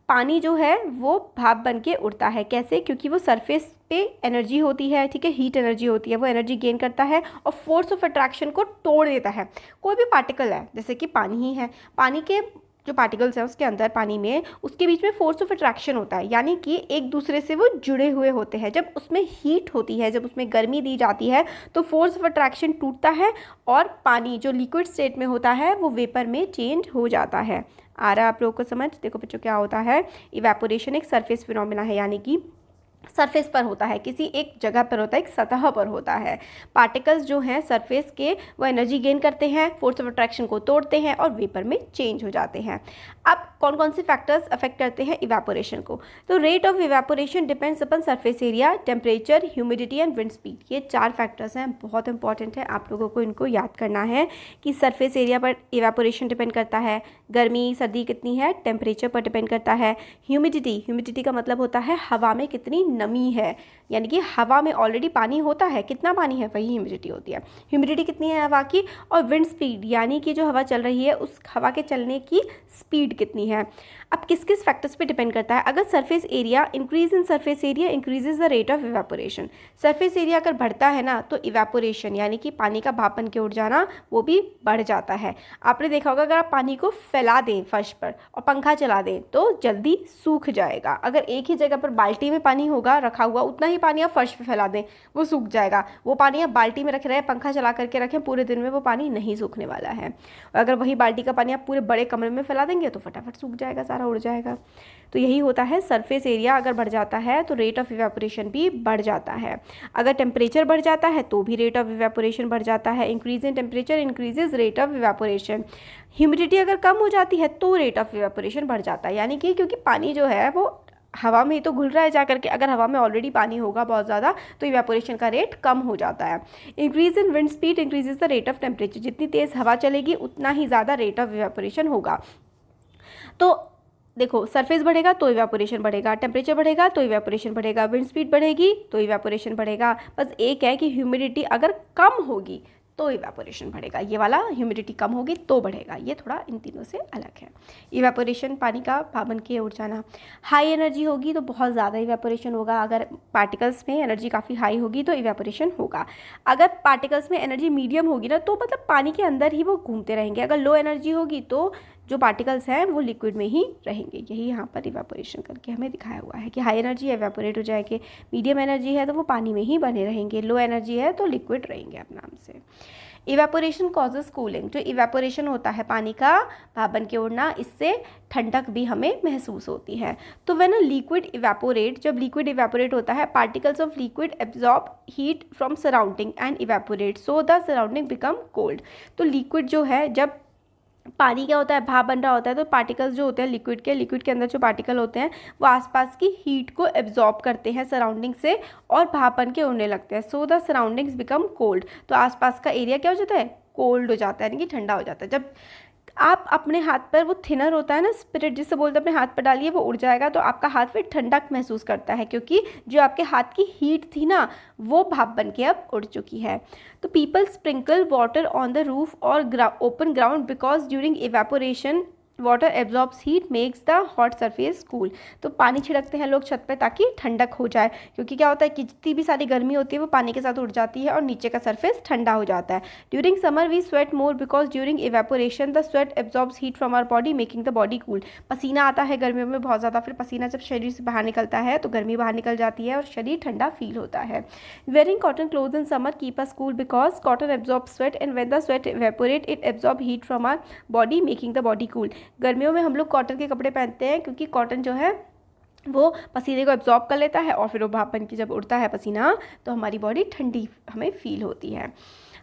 पानी जो है वो भाप बन के उड़ता है। कैसे? क्योंकि वो सरफेस पे एनर्जी होती है, ठीक है, हीट एनर्जी होती है, वो एनर्जी गेन करता है और फोर्स ऑफ अट्रैक्शन को तोड़ देता है। कोई भी पार्टिकल है जैसे कि पानी ही है, पानी के जो पार्टिकल्स हैं उसके अंदर पानी में उसके बीच में फोर्स ऑफ अट्रैक्शन होता है, यानी कि एक दूसरे से वो जुड़े हुए होते हैं। जब उसमें हीट होती है, जब उसमें गर्मी दी जाती है तो फोर्स ऑफ अट्रैक्शन टूटता है और पानी जो लिक्विड स्टेट में होता है वो वेपर में चेंज हो जाता है। आ रहा है आप लोगों को समझ? देखो बच्चों क्या होता है, इवेपोरेशन एक सरफेस फिनोमिना है, यानी कि सरफेस पर होता है, किसी एक जगह पर होता है, एक सतह पर होता है। पार्टिकल्स जो हैं सरफेस के वो एनर्जी गेन करते हैं, फोर्स ऑफ अट्रैक्शन को तोड़ते हैं और वेपर में चेंज हो जाते हैं। अब कौन कौन से फैक्टर्स अफेक्ट करते हैं इवेपोरेशन को? तो rate of evaporation depends upon surface area, temperature, humidity and wind speed. ये 4 फैक्टर्स हैं, बहुत इंपॉर्टेंट है, आप लोगों को इनको याद करना है कि सरफेस एरिया पर इवेपोरेशन डिपेंड करता है, गर्मी सर्दी कितनी है टेम्परेचर पर डिपेंड करता है, ह्यूमिडिटी का मतलब होता है हवा में कितनी नमी है, यानी कि हवा में ऑलरेडी पानी होता है, कितना पानी है वही ह्यूमिडिटी होती है, ह्यूमिडिटी कितनी है हवा की, और विंड स्पीड यानी कि जो हवा चल रही है उस हवा के चलने की स्पीड कितनी है। अब किस किस फैक्टर्स पे डिपेंड करता है? अगर surface area increase in surface area increases the rate of evaporation. Surface area अगर बढ़ता है ना तो इवेपोरेशन यानी कि पानी का भाप बन के उड़ जाना वो भी बढ़ जाता है। आपने देखा होगा अगर आप पानी को फैला दें फर्श पर और पंखा चला दें तो जल्दी सूख जाएगा। अगर एक ही जगह पर बाल्टी में पानी होगा रखा हुआ, उतना ही पानी आप फर्श पे फैला दें वो सूख जाएगा। वो पानी आप बाल्टी में रख रहे हैं, पंखा चला करके रखें, पूरे दिन में वो पानी नहीं सूखने वाला है। और अगर वही बाल्टी का पानी आप पूरे बड़े कमरे में फैला देंगे तो फटाफट सूख जाएगा, सारा उड़ जाएगा। तो यही होता है, सरफेस एरिया अगर बढ़ जाता है तो रेट ऑफ इवेपोरेशन भी बढ़ जाता है। अगर टेम्परेचर बढ़ जाता है तो भी रेट ऑफ इवेपोरेशन बढ़ जाता है। Increase in temperature increases rate of evaporation. Humidity अगर कम हो जाती है तो रेट ऑफ इवेपोरेशन बढ़ जाता है, यानी कि क्योंकि पानी जो है वो हवा में ही तो घुल रहा है जा करके, अगर हवा में ऑलरेडी पानी होगा बहुत ज़्यादा तो इवेपोरेशन का रेट कम हो जाता है। Increase in wind speed increases the rate of temperature. जितनी तेज़ हवा चलेगी उतना ही ज़्यादा रेट ऑफ इवेपोरेशन होगा। तो देखो सरफेस बढ़ेगा तो इवेपोरेशन बढ़ेगा, टेम्परेचर बढ़ेगा तो इवेपोरेशन बढ़ेगा, विंड स्पीड बढ़ेगी तो इवेपोरेशन बढ़ेगा। बस एक है कि ह्यूमिडिटी अगर कम होगी तो इवेपोरेशन बढ़ेगा, ये वाला ह्यूमिडिटी कम होगी तो बढ़ेगा, ये थोड़ा इन तीनों से अलग है। इवेपोरेशन पानी का भाप बन के उड़ जाना। हाई एनर्जी होगी तो बहुत ज़्यादा इवेपोरेशन होगा, अगर पार्टिकल्स में एनर्जी काफ़ी हाई होगी तो इवेपोरेशन होगा। अगर पार्टिकल्स में एनर्जी मीडियम होगी ना तो मतलब पानी के अंदर ही वो घूमते रहेंगे। अगर लो एनर्जी होगी तो जो पार्टिकल्स हैं वो लिक्विड में ही रहेंगे। यही यहाँ पर इवेपोरेशन करके हमें दिखाया हुआ है कि हाई एनर्जी इवेपोरेट हो जाएंगे, मीडियम एनर्जी है तो वो पानी में ही बने रहेंगे, लो एनर्जी है तो लिक्विड रहेंगे अपने नाम से। Evaporation causes cooling. जो इवेपोरेशन होता है पानी का भाप बन के उड़ना, इससे ठंडक भी हमें महसूस होती है। तो व्हेन अ लिक्विड इवेपोरेट, जब लिक्विड इवेपोरेट होता है particles of liquid absorb heat from surrounding and evaporate so the surrounding become cold. तो लिक्विड जो है, जब पानी क्या होता है भाप बन रहा होता है तो पार्टिकल्स जो होते हैं लिक्विड के अंदर जो पार्टिकल होते हैं वो आसपास की हीट को एब्जॉर्ब करते हैं सराउंडिंग से और भाप बन के उड़ने लगते हैं। So the surroundings become cold. तो आसपास का एरिया क्या हो जाता है? कोल्ड हो जाता है, यानी कि ठंडा हो जाता है। जब आप अपने हाथ पर, वो थिनर होता है ना स्पिरिट जिससे बोलते हैं, अपने हाथ पर डालिए वो उड़ जाएगा तो आपका हाथ फिर ठंडक महसूस करता है, क्योंकि जो आपके हाथ की हीट थी ना वो भाप बन के अब उड़ चुकी है। तो people sprinkle water on the roof और open ground because during evaporation water absorbs heat makes the hot surface cool. तो पानी छिड़कते हैं लोग छत पे ताकि ठंडक हो जाए, क्योंकि क्या होता है कि जितनी भी सारी गर्मी होती है वो पानी के साथ उड़ जाती है और नीचे का सरफेस ठंडा हो जाता है। During summer we sweat more because during evaporation the sweat absorbs heat from our body making the body cool. पसीना आता है गर्मियों में बहुत ज़्यादा, फिर पसीना जब शरीर से बाहर निकलता है तो गर्मी बाहर निकल जाती है और शरीर ठंडा फील होता है। Wearing cotton cloth in summer keep us cool because cotton absorb sweat and when the sweat evaporate it absorb heat from our body making the body cool. गर्मियों में हम लोग कॉटन के कपड़े पहनते हैं क्योंकि कॉटन जो है वो पसीने को एब्जॉर्ब कर लेता है और फिर वो भाप बन के जब उड़ता है पसीना तो हमारी बॉडी ठंडी हमें फील होती है।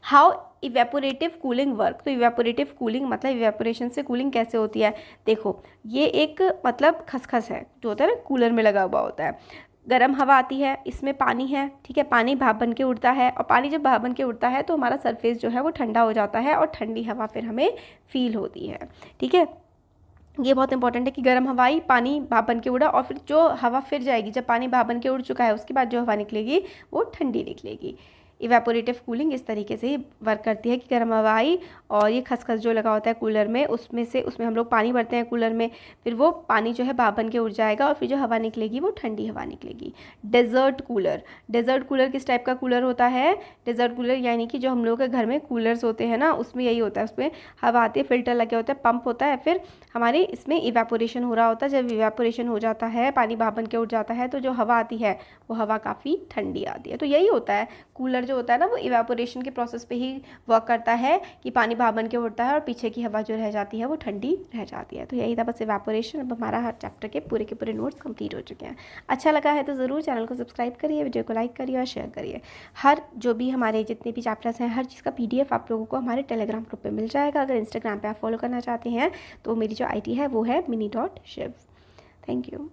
How evaporative cooling work. तो इवेपोरेटिव कूलिंग मतलब इवेपोरेशन से कूलिंग कैसे होती है। देखो ये एक मतलब खसखस है जो होता है ना कूलर में लगा हुआ होता है, गर्म हवा आती है, इसमें पानी है, ठीक है, पानी भाप बन के उड़ता है, और पानी जब भाप बन के उड़ता है तो हमारा सरफेस जो है वो ठंडा हो जाता है और ठंडी हवा फिर हमें फील होती है, ठीक है। ये बहुत इंपॉर्टेंट है कि गर्म हवा आई, पानी भाप बन के उड़ा, और फिर जो हवा फिर जाएगी, जब पानी भाप बन के उड़ चुका है उसके बाद जो हवा निकलेगी वो ठंडी निकलेगी। इवेपोरेटिव कूलिंग इस तरीके से ही वर्क करती है कि गर्म हवा आई और ये खसखस जो लगा होता है कूलर में, उसमें हम लोग पानी भरते हैं कूलर में, फिर वो पानी जो है भाप बन के उड़ जाएगा और फिर जो हवा निकलेगी वो ठंडी हवा निकलेगी। डेजर्ट कूलर किस टाइप का कूलर होता है? डेजर्ट कूलर यानी कि जो हम लोग के घर में कूलर्स होते हैं ना, उसमें यही होता है, उसमें हवा आती है, फिल्टर लगे होते हैं, पंप होता है, फिर हमारे इसमें इवेपोरेशन हो रहा होता है। जब इवेपोरेशन हो जाता है, पानी भाप बन के उड़ जाता है, तो जो हवा आती है वो हवा काफ़ी ठंडी आती है। तो यही होता है, कूलर जो होता है ना वो इवेपोरेशन के प्रोसेस पे ही वर्क करता है कि पानी भाप बन के उड़ता है और पीछे की हवा जो रह जाती है वो ठंडी रह जाती है। तो यही था बस इवेपोरेशन। अब हमारा हर चैप्टर के पूरे नोट्स कंप्लीट हो चुके हैं। अच्छा लगा है तो ज़रूर चैनल को सब्सक्राइब करिए, वीडियो को लाइक करिए और शेयर करिए। हर जो भी हमारे जितने भी चैप्टर्स हैं, हर चीज़ का PDF आप लोगों को हमारे टेलीग्राम ग्रुप पर मिल जाएगा। अगर इंस्टाग्राम पर आप फॉलो करना चाहते हैं तो मेरी जो ID है वो है mini.shiv। Thank you.